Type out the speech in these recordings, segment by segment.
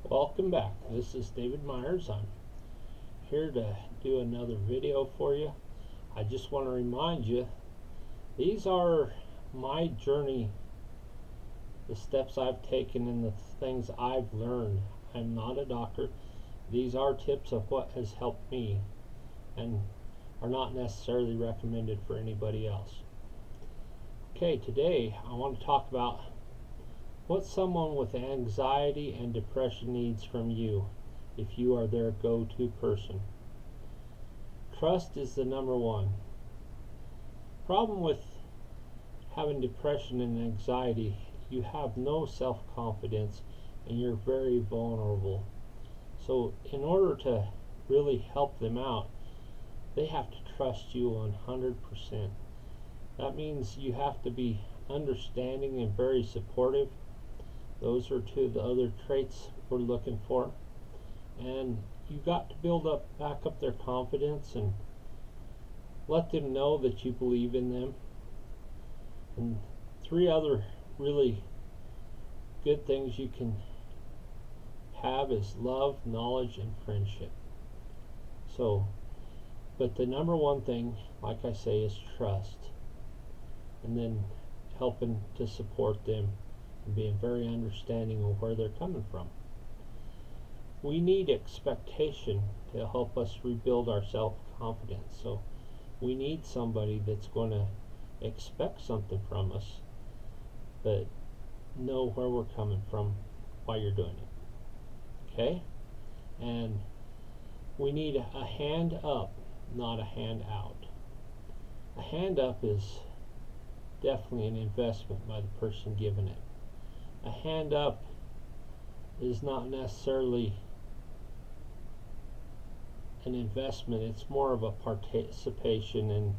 Welcome back. This is David Myers. I'm here to do another video for you. I just want to remind you, these are my journey, the steps I've taken and the things I've learned. I'm not a doctor. These are tips of what has helped me and are not necessarily recommended for anybody else. Okay, today I want to talk about what someone with anxiety and depression needs from you if you are their go-to person. Trust is the number one. Problem with having depression and anxiety, you have no self-confidence and you're very vulnerable. So in order to really help them out, they have to trust you 100%. That means you have to be understanding and very supportive. Those are two of the other traits we're looking for. And you got to back up their confidence and let them know that you believe in them. And three other really good things you can have is love, knowledge, and friendship. But the number one thing, like I say, is trust. And then helping to support them and being very understanding of where they're coming from. We need expectation to help us rebuild our self-confidence. So we need somebody that's going to expect something from us, but know where we're coming from while you're doing it. Okay? And we need a hand up, not a hand out. A hand up is definitely an investment by the person giving it. A hand up is not necessarily an investment, it's more of a participation in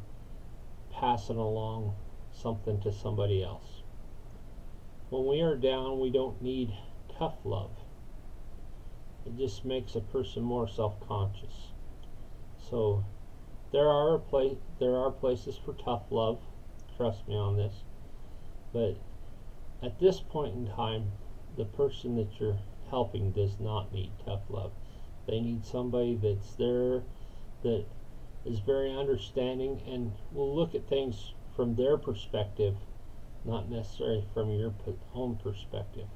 passing along something to somebody else. When we are down, we don't need tough love. It just makes a person more self-conscious. So there are places for tough love, trust me on this, but at this point in time, the person that you're helping does not need tough love. They need somebody that's there, that is very understanding and will look at things from their perspective, not necessarily from your own perspective.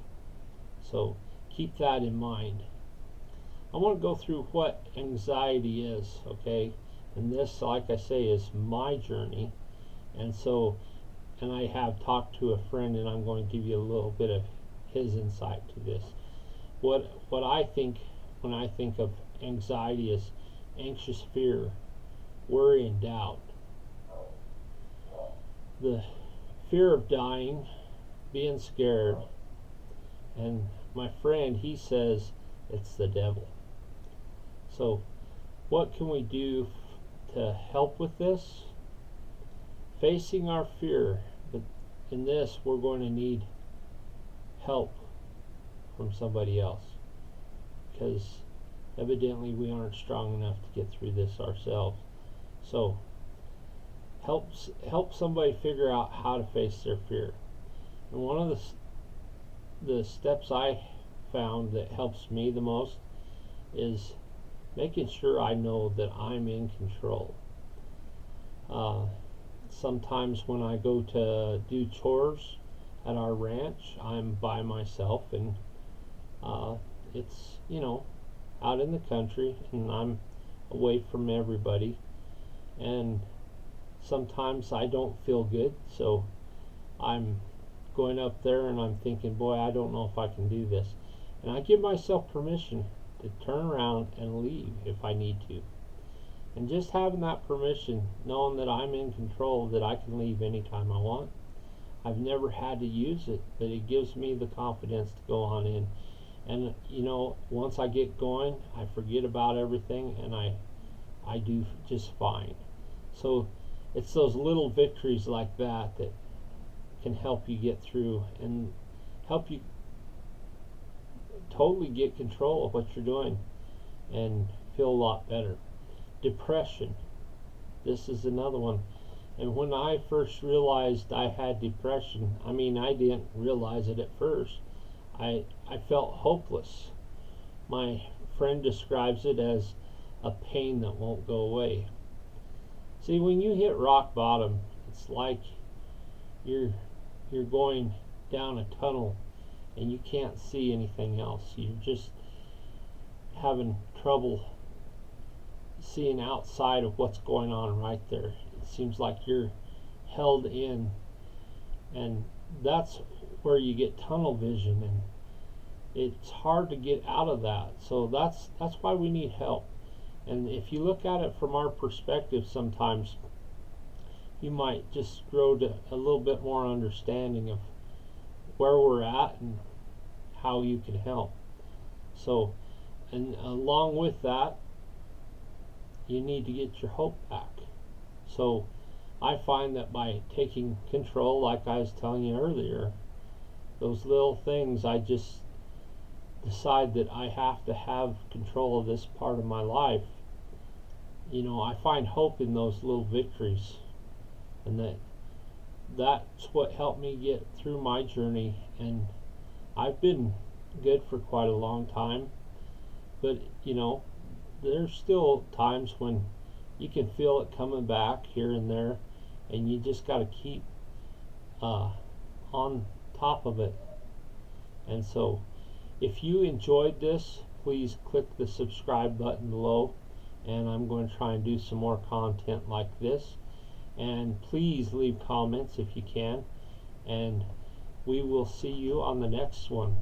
So keep that in mind. I want to go through what anxiety is, okay? And this, like I say, is my journey. And I have talked to a friend, and I'm going to give you a little bit of his insight to this. What I think when I think of anxiety is anxious fear, worry, and doubt. The fear of dying, being scared, and my friend, he says it's the devil. So what can we do to help with this? Facing our fear, but in this we're going to need help from somebody else, because evidently we aren't strong enough to get through this ourselves. So help somebody figure out how to face their fear. And one of the steps I found that helps me the most is making sure I know that I'm in control. Sometimes when I go to do chores at our ranch, I'm by myself, and it's, out in the country, and I'm away from everybody, and sometimes I don't feel good, so I'm going up there and I'm thinking, boy, I don't know if I can do this, and I give myself permission to turn around and leave if I need to. And just having that permission, knowing that I'm in control, that I can leave anytime I want. I've never had to use it, but it gives me the confidence to go on in. And once I get going, I forget about everything, and I do just fine. So it's those little victories like that that can help you get through and help you totally get control of what you're doing and feel a lot better. Depression, this is another one. And when I first realized I had depression, I didn't realize it at first. I felt hopeless. my friend describes it as a pain that won't go away. See, when you hit rock bottom, it's like you're going down a tunnel and you can't see anything else. You're just having trouble seeing outside of what's going on right there. It seems like you're held in, and that's where you get tunnel vision, and it's hard to get out of that. So that's why we need help. And if you look at it from our perspective, sometimes you might just grow to a little bit more understanding of where we're at and how you can help. So, and along with that, you need to get your hope back. So I find that by taking control, like I was telling you earlier, those little things, I just decide that I have to have control of this part of my life. You know, I find hope in those little victories, and that's what helped me get through my journey. And I've been good for quite a long time, but you know, there's still times when you can feel it coming back here and there, and you just got to keep on top of it. And so if you enjoyed this, please click the subscribe button below, and I'm going to try and do some more content like this. And please leave comments if you can, and we will see you on the next one.